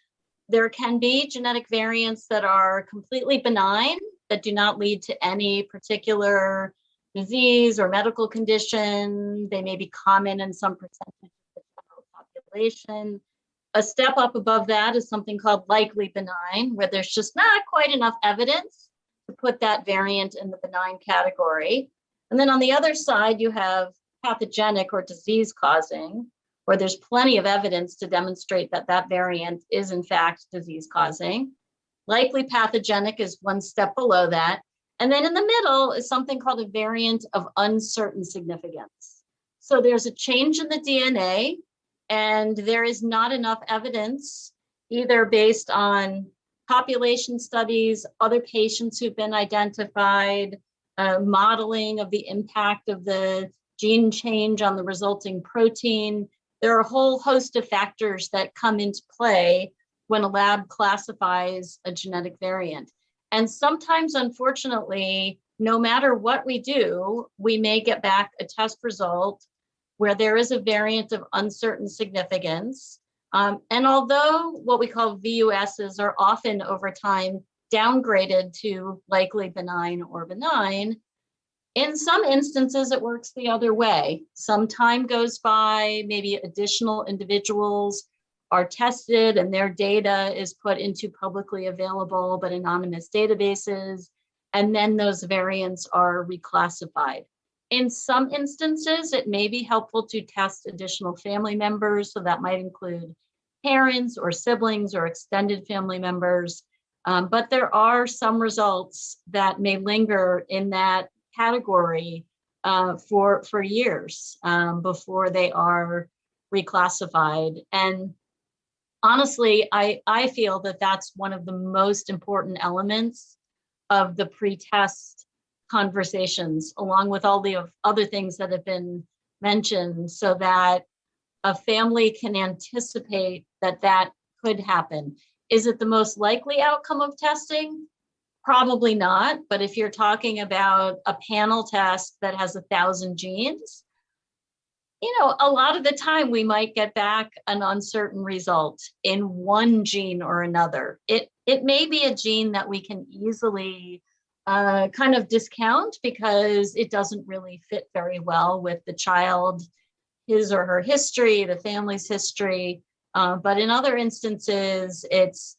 there can be genetic variants that are completely benign, that do not lead to any particular disease or medical condition. They may be common in some percentage of the general population. A step up above that is something called likely benign, where there's just not quite enough evidence to put that variant in the benign category. And then on the other side, you have pathogenic or disease causing, where there's plenty of evidence to demonstrate that that variant is in fact disease causing. Likely pathogenic is one step below that. And then in the middle is something called a variant of uncertain significance. So there's a change in the DNA, and there is not enough evidence, either based on population studies, other patients who've been identified, modeling of the impact of the gene change on the resulting protein. There are a whole host of factors that come into play when a lab classifies a genetic variant. And sometimes, unfortunately, no matter what we do, we may get back a test result where there is a variant of uncertain significance. And although what we call VUSs are often over time downgraded to likely benign or benign, in some instances, it works the other way. Some time goes by, maybe additional individuals are tested and their data is put into publicly available but anonymous databases, and then those variants are reclassified. In some instances, it may be helpful to test additional family members, so that might include parents or siblings or extended family members, but there are some results that may linger in that category for years before they are reclassified. And honestly, I feel that that's one of the most important elements of the pre-test conversations, along with all the other things that have been mentioned, so that a family can anticipate that that could happen. Is it the most likely outcome of testing? Probably not, but if you're talking about a panel test that has 1,000 genes, a lot of the time we might get back an uncertain result in one gene or another. It may be a gene that we can easily kind of discount because it doesn't really fit very well with the child, his or her history, the family's history. But in other instances, it's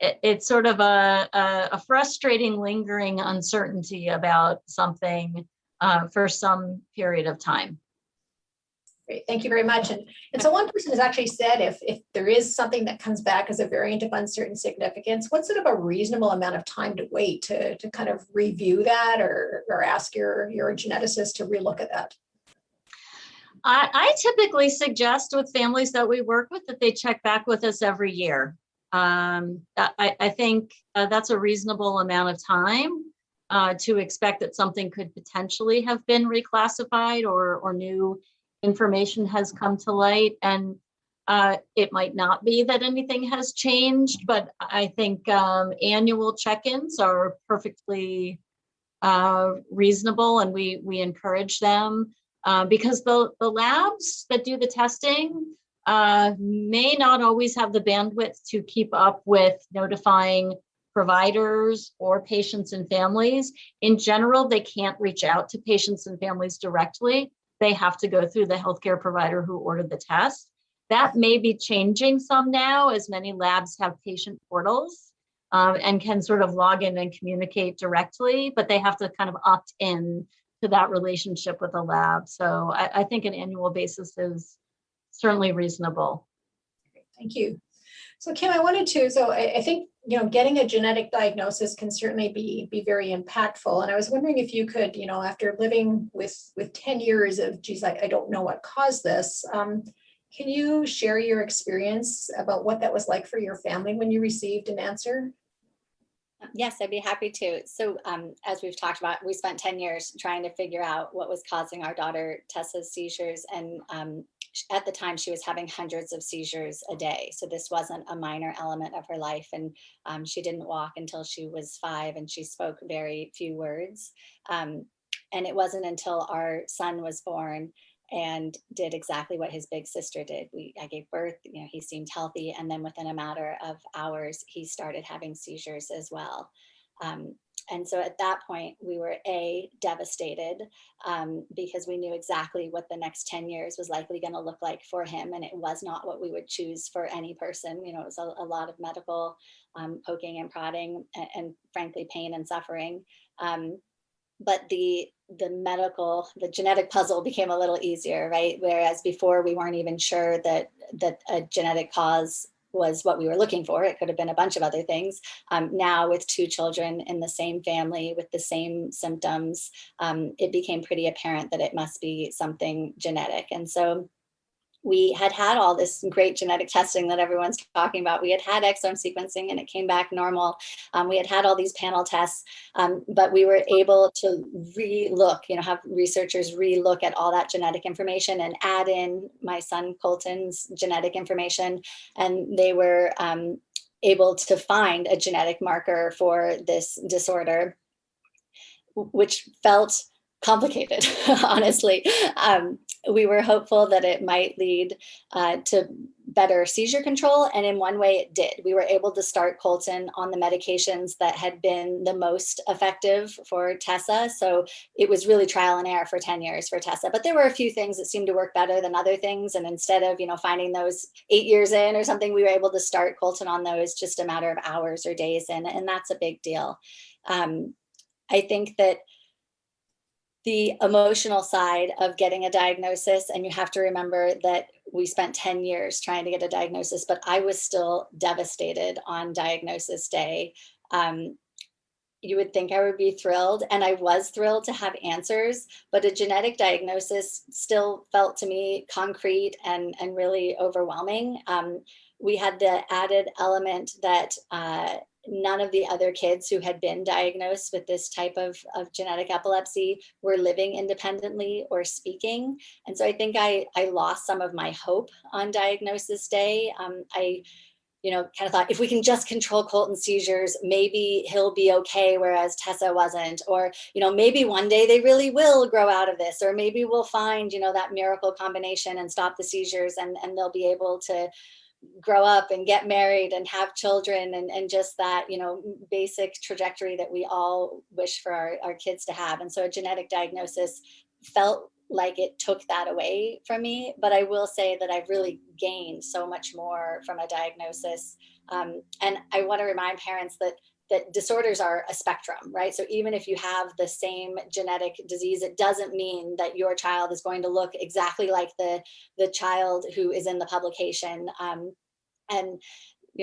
it's sort of a frustrating, lingering uncertainty about something for some period of time. Great, thank you very much. And so one person has actually said if there is something that comes back as a variant of uncertain significance, what's sort of a reasonable amount of time to wait to kind of review that or ask your geneticist to relook at that? I typically suggest with families that we work with that they check back with us every year. I think that's a reasonable amount of time to expect that something could potentially have been reclassified or new information has come to light. And it might not be that anything has changed, but I think annual check-ins are perfectly reasonable, and we encourage them because the labs that do the testing may not always have the bandwidth to keep up with notifying providers or patients and families. In general, they can't reach out to patients and families directly. They have to go through the healthcare provider who ordered the test. That may be changing some now, as many labs have patient portals and can sort of log in and communicate directly, but they have to kind of opt in to that relationship with the lab. So I think an annual basis is certainly reasonable. Thank you. So Kim, I wanted to, so I think, getting a genetic diagnosis can certainly be very impactful. And I was wondering if you could, after living with 10 years of, geez, I don't know what caused this, can you share your experience about what that was like for your family when you received an answer? Yes, I'd be happy to. So as we've talked about, we spent 10 years trying to figure out what was causing our daughter Tessa's seizures. And at the time, she was having hundreds of seizures a day. So this wasn't a minor element of her life. And she didn't walk until she was 5, and she spoke very few words. And it wasn't until our son was born and did exactly what his big sister did. I gave birth, he seemed healthy. And then within a matter of hours, he started having seizures as well. And so at that point, we were devastated because we knew exactly what the next 10 years was likely going to look like for him. And it was not what we would choose for any person. It was a lot of medical poking and prodding and frankly, pain and suffering. But the genetic puzzle became a little easier, right? Whereas before we weren't even sure that a genetic cause was what we were looking for. It could have been a bunch of other things. Now with 2 children in the same family with the same symptoms, it became pretty apparent that it must be something genetic. And so we had all this great genetic testing that everyone's talking about. We had exome sequencing and it came back normal. We had all these panel tests, but we were able to relook, have researchers relook at all that genetic information and add in my son Colton's genetic information. And they were able to find a genetic marker for this disorder, which felt complicated, honestly. We were hopeful that it might lead to better seizure control. And in one way it did. We were able to start Colton on the medications that had been the most effective for Tessa. So it was really trial and error for 10 years for Tessa. But there were a few things that seemed to work better than other things. And instead of, finding those 8 years in or something, we were able to start Colton on those just a matter of hours or days in. And that's a big deal. I think that the emotional side of getting a diagnosis, and you have to remember that we spent 10 years trying to get a diagnosis, but I was still devastated on diagnosis day. You would think I would be thrilled, and I was thrilled to have answers, but a genetic diagnosis still felt to me concrete and really overwhelming. We had the added element that none of the other kids who had been diagnosed with this type of genetic epilepsy were living independently or speaking. And so I think I lost some of my hope on diagnosis day. I kind of thought, if we can just control Colton's seizures, maybe he'll be okay, whereas Tessa wasn't. Or, maybe one day they really will grow out of this, or maybe we'll find, that miracle combination and stop the seizures, and they'll be able to grow up and get married and have children and just that, basic trajectory that we all wish for our kids to have. And so a genetic diagnosis felt like it took that away from me. But I will say that I've really gained so much more from a diagnosis And I want to remind parents that disorders are a spectrum, right? So even if you have the same genetic disease, it doesn't mean that your child is going to look exactly like the child who is in the publication. And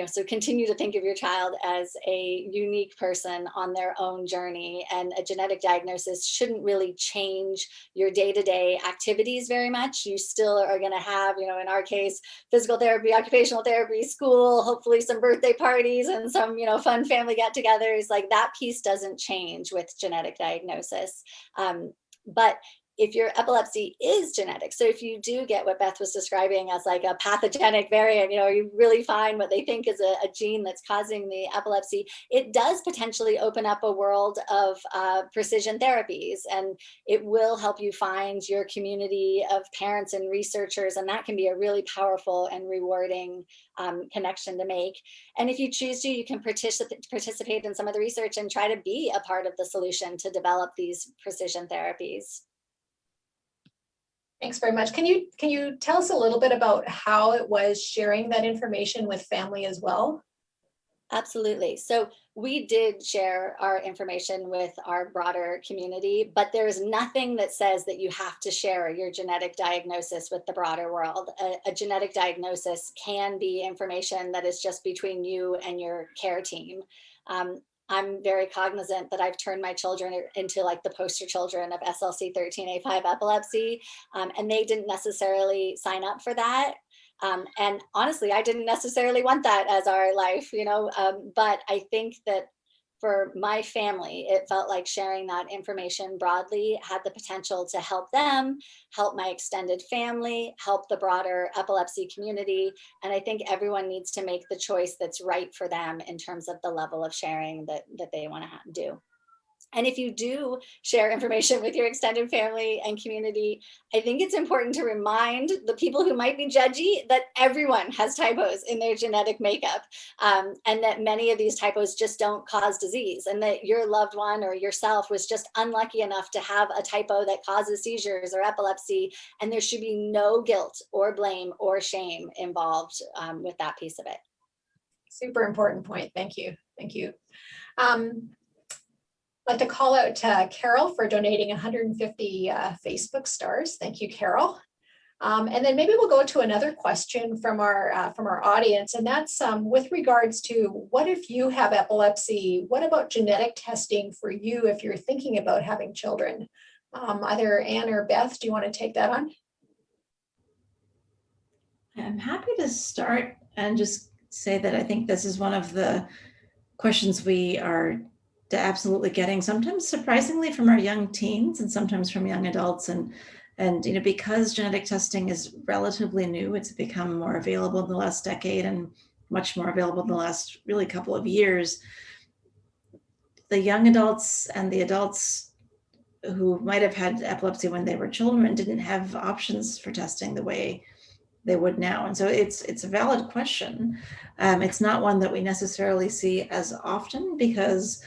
so continue to think of your child as a unique person on their own journey, and a genetic diagnosis shouldn't really change your day-to-day activities very much. You still are going to have, in our case, physical therapy, occupational therapy, school, hopefully some birthday parties and some, fun family get-togethers. Like, that piece doesn't change with genetic diagnosis. But if your epilepsy is genetic, so if you do get what Beth was describing as like a pathogenic variant, you really find what they think is a gene that's causing the epilepsy, it does potentially open up a world of precision therapies, and it will help you find your community of parents and researchers, and that can be a really powerful and rewarding connection to make. And if you choose to, you can participate in some of the research and try to be a part of the solution to develop these precision therapies. Thanks very much. Can you tell us a little bit about how it was sharing that information with family as well? Absolutely. So we did share our information with our broader community, but there's nothing that says that you have to share your genetic diagnosis with the broader world. A genetic diagnosis can be information that is just between you and your care team. I'm very cognizant that I've turned my children into like the poster children of SLC13A5 epilepsy, and they didn't necessarily sign up for that. And honestly, I didn't necessarily want that as our life, but I think that for my family, it felt like sharing that information broadly had the potential to help them, help my extended family, help the broader epilepsy community. And I think everyone needs to make the choice that's right for them in terms of the level of sharing that they want to do. And if you do share information with your extended family and community, I think it's important to remind the people who might be judgy that everyone has typos in their genetic makeup, and that many of these typos just don't cause disease, and that your loved one or yourself was just unlucky enough to have a typo that causes seizures or epilepsy, and there should be no guilt or blame or shame involved with that piece of it. Super important point. Thank you. Thank you. I'd like to call out Carol for donating 150 Facebook stars. Thank you, Carol. And then maybe we'll go to another question from our audience, and that's with regards to what if you have epilepsy? What about genetic testing for you if you're thinking about having children? Either Anne or Beth, do you want to take that on? I'm happy to start and just say that I think this is one of the questions we are absolutely getting, sometimes surprisingly from our young teens and sometimes from young adults. And because genetic testing is relatively new, it's become more available in the last decade and much more available in the last really couple of years. The young adults and the adults who might have had epilepsy when they were children didn't have options for testing the way they would now. And so it's a valid question. It's not one that we necessarily see as often because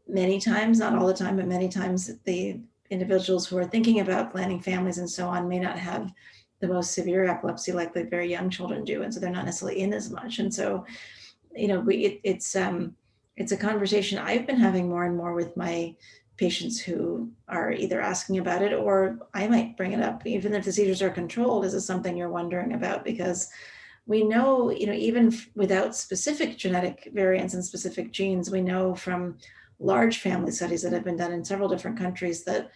many times, not all the time, but many times the individuals who are thinking about planning families and so on may not have the most severe epilepsy like the very young children do. And so they're not necessarily in as much. And so, it's a conversation I've been having more and more with my patients who are either asking about it, or I might bring it up, even if the seizures are controlled. Is this something you're wondering about? Because we know, even without specific genetic variants and specific genes, we know from large family studies that have been done in several different countries that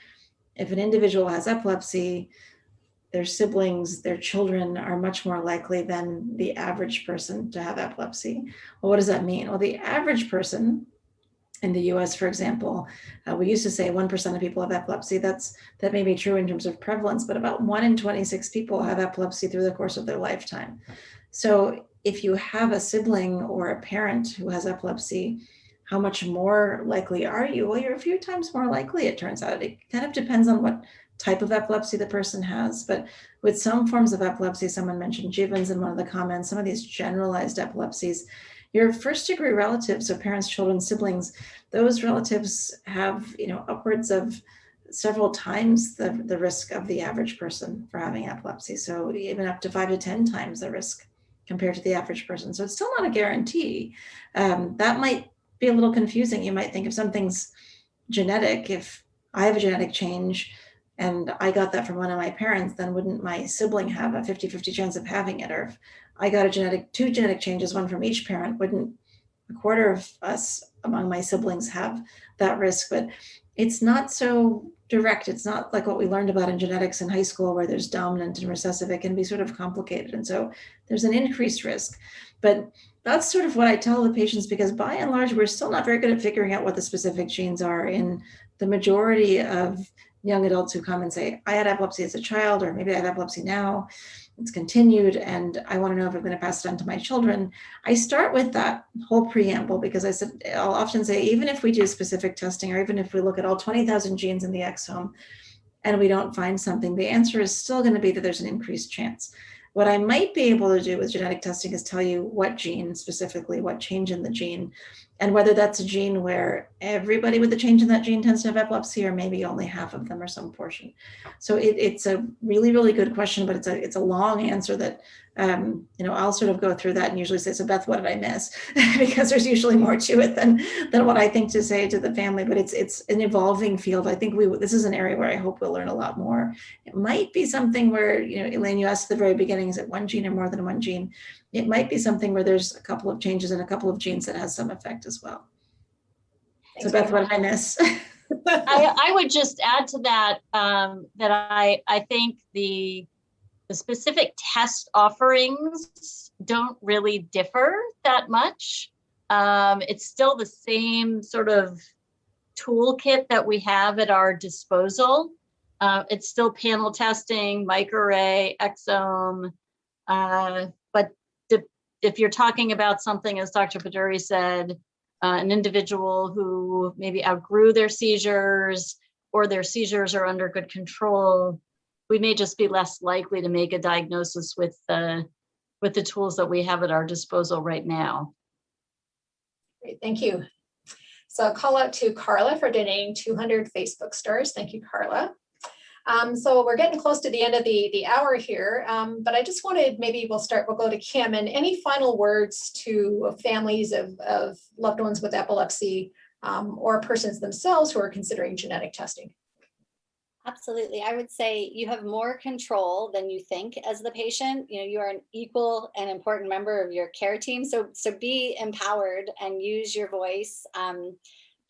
if an individual has epilepsy, their siblings, their children are much more likely than the average person to have epilepsy. Well, what does that mean? Well, the average person in the US, for example, we used to say 1% of people have epilepsy. That may be true in terms of prevalence, but about 1 in 26 people have epilepsy through the course of their lifetime. So if you have a sibling or a parent who has epilepsy, how much more likely are you? Well, you're a few times more likely, it turns out. It kind of depends on what type of epilepsy the person has. But with some forms of epilepsy, someone mentioned Gibbons in one of the comments, some of these generalized epilepsies, your first degree relatives, so parents, children, siblings, those relatives have, upwards of several times the risk of the average person for having epilepsy. So even up to 5 to 10 times the risk compared to the average person. So it's still not a guarantee. That might be a little confusing. You might think if something's genetic, if I have a genetic change and I got that from one of my parents, then wouldn't my sibling have a 50-50 chance of having it? Or if I got two genetic changes, one from each parent, wouldn't a quarter of us among my siblings have that risk? But it's not so direct. It's not like what we learned about in genetics in high school, where there's dominant and recessive. It can be sort of complicated. And so there's an increased risk. But that's sort of what I tell the patients, because by and large, we're still not very good at figuring out what the specific genes are in the majority of young adults who come and say, I had epilepsy as a child, or maybe I have epilepsy now, it's continued, and I want to know if I'm going to pass it on to my children. I start with that whole preamble because I'll often say, even if we do specific testing, or even if we look at all 20,000 genes in the exome and we don't find something, the answer is still going to be that there's an increased chance. What I might be able to do with genetic testing is tell you what gene specifically, what change in the gene, and whether that's a gene where everybody with the change in that gene tends to have epilepsy, or maybe only half of them or some portion. So it's a really, really good question, but it's a long answer that, I'll sort of go through that and usually say, so Beth, what did I miss? Because there's usually more to it than what I think to say to the family, but it's an evolving field. I think this is an area where I hope we'll learn a lot more. It might be something where, Elaine, you asked at the very beginning, is it one gene or more than one gene? It might be something where there's a couple of changes in a couple of genes that has some effect as well. Thanks, so Beth, what did I miss? I would just add to that, that I think the specific test offerings don't really differ that much. It's still the same sort of toolkit that we have at our disposal. It's still panel testing, microarray, exome, but if you're talking about something, as Dr. Bhaduri said, an individual who maybe outgrew their seizures, or their seizures are under good control, we may just be less likely to make a diagnosis with the tools that we have at our disposal right now. Great, thank you. So I'll call out to Carla for donating 200 Facebook stars. Thank you, Carla. So we're getting close to the end of the hour here, but I just wanted, maybe we'll go to Kim, and any final words to families of loved ones with epilepsy, or persons themselves who are considering genetic testing. Absolutely. I would say you have more control than you think as the patient. You are an equal and important member of your care team. So be empowered and use your voice.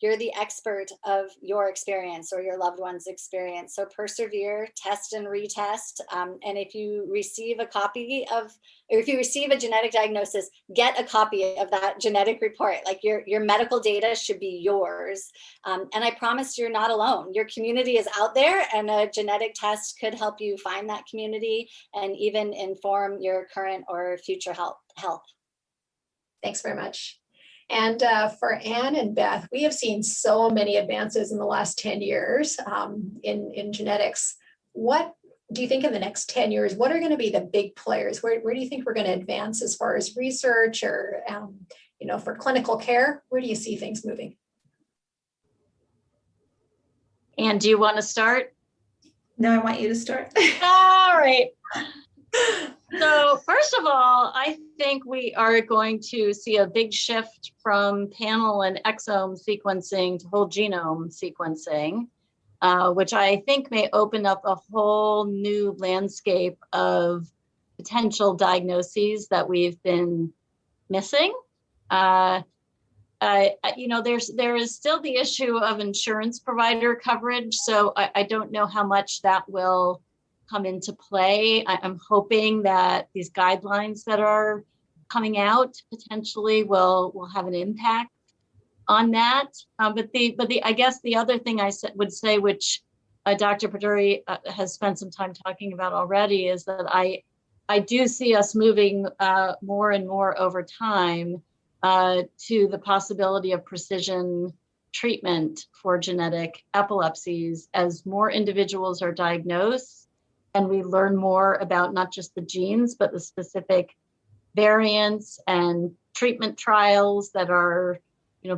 You're the expert of your experience or your loved one's experience. So persevere, test and retest. And if you receive if you receive a genetic diagnosis, get a copy of that genetic report. Like your medical data should be yours. And I promise you're not alone. Your community is out there, and a genetic test could help you find that community and even inform your current or future health. Thanks very much. And for Anne and Beth, we have seen so many advances in the last 10 years in genetics. What do you think in the next 10 years, what are going to be the big players? Where do you think we're going to advance as far as research or, for clinical care? Where do you see things moving? Anne, do you want to start? No, I want you to start. All right. So first of all, I think we are going to see a big shift from panel and exome sequencing to whole genome sequencing, which I think may open up a whole new landscape of potential diagnoses that we've been missing. There is still the issue of insurance provider coverage, so I don't know how much that will come into play. I'm hoping that these guidelines that are coming out potentially will have an impact on that. But I guess the other thing I would say, which Dr. Bhaduri has spent some time talking about already, is that I do see us moving more and more over time to the possibility of precision treatment for genetic epilepsies as more individuals are diagnosed. And we learn more about not just the genes, but the specific variants and treatment trials that are,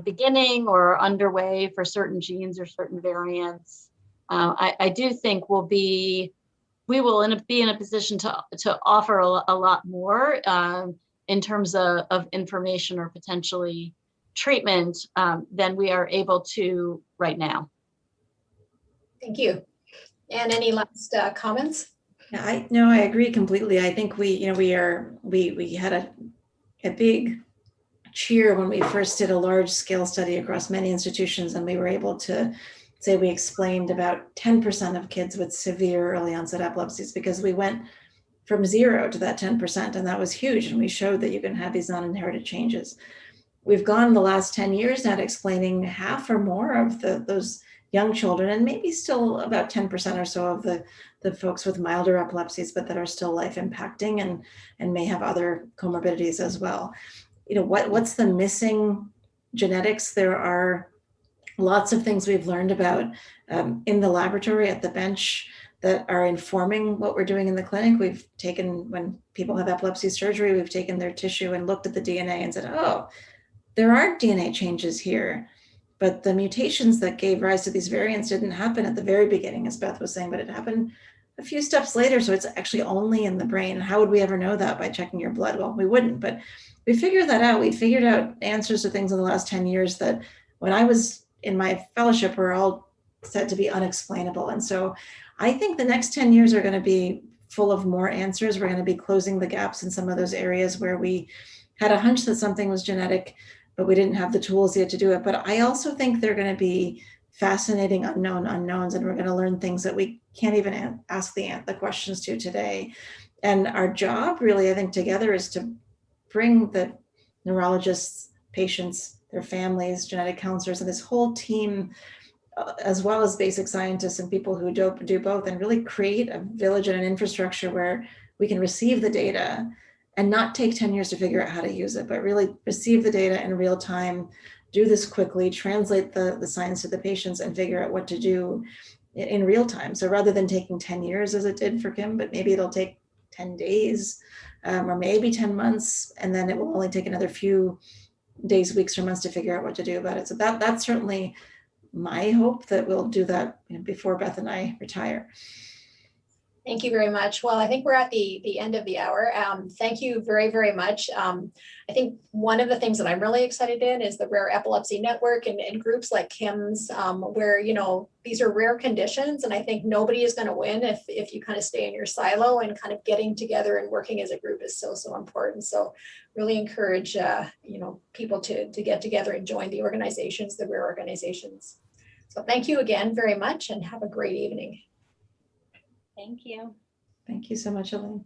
beginning or underway for certain genes or certain variants. I do think we will be in a position to offer a lot more in terms of information or potentially treatment than we are able to right now. Thank you. And any last comments? Yeah, I agree completely. I think we had a big cheer when we first did a large scale study across many institutions, and we were able to say we explained about 10% of kids with severe early onset epilepsies, because we went from 0 to that 10%, and that was huge. And we showed that you can have these non-inherited changes. We've gone the last 10 years now to explaining half or more of those young children, and maybe still about 10% or so of the folks with milder epilepsies, but that are still life impacting and may have other comorbidities as well. What's the missing genetics? There are lots of things we've learned about in the laboratory at the bench that are informing what we're doing in the clinic. We've taken, when people have epilepsy surgery, we've taken their tissue and looked at the DNA and said, oh, there aren't DNA changes here, but the mutations that gave rise to these variants didn't happen at the very beginning, as Beth was saying, but it happened a few steps later. So it's actually only in the brain. How would we ever know that? By checking your blood? Well, we wouldn't, but we figured that out. We figured out answers to things in the last 10 years that when I was in my fellowship were all said to be unexplainable. And so I think the next 10 years are going to be full of more answers. We're going to be closing the gaps in some of those areas where we had a hunch that something was genetic, but we didn't have the tools yet to do it. But I also think they're going to be fascinating unknown unknowns, and we're going to learn things that we can't even ask the questions to today. And our job really, I think, together is to bring the neurologists, patients, their families, genetic counselors, and this whole team, as well as basic scientists and people who do both, and really create a village and an infrastructure where we can receive the data and not take 10 years to figure out how to use it, but really receive the data in real time, do this quickly, translate the science to the patients, and figure out what to do in real time. So rather than taking 10 years as it did for Kim, but maybe it'll take 10 days or maybe 10 months, and then it will only take another few days, weeks, or months to figure out what to do about it. So that's certainly my hope, that we'll do that before Beth and I retire. Thank you very much. Well, I think we're at the end of the hour. Thank you very, very much. I think one of the things that I'm really excited in is the Rare Epilepsy Network and groups like Kim's, where, these are rare conditions. And I think nobody is going to win if you kind of stay in your silo, and kind of getting together and working as a group is so, so important. So really encourage, people to get together and join the organizations, the rare organizations. So thank you again very much, and have a great evening. Thank you. Thank you so much, Elaine.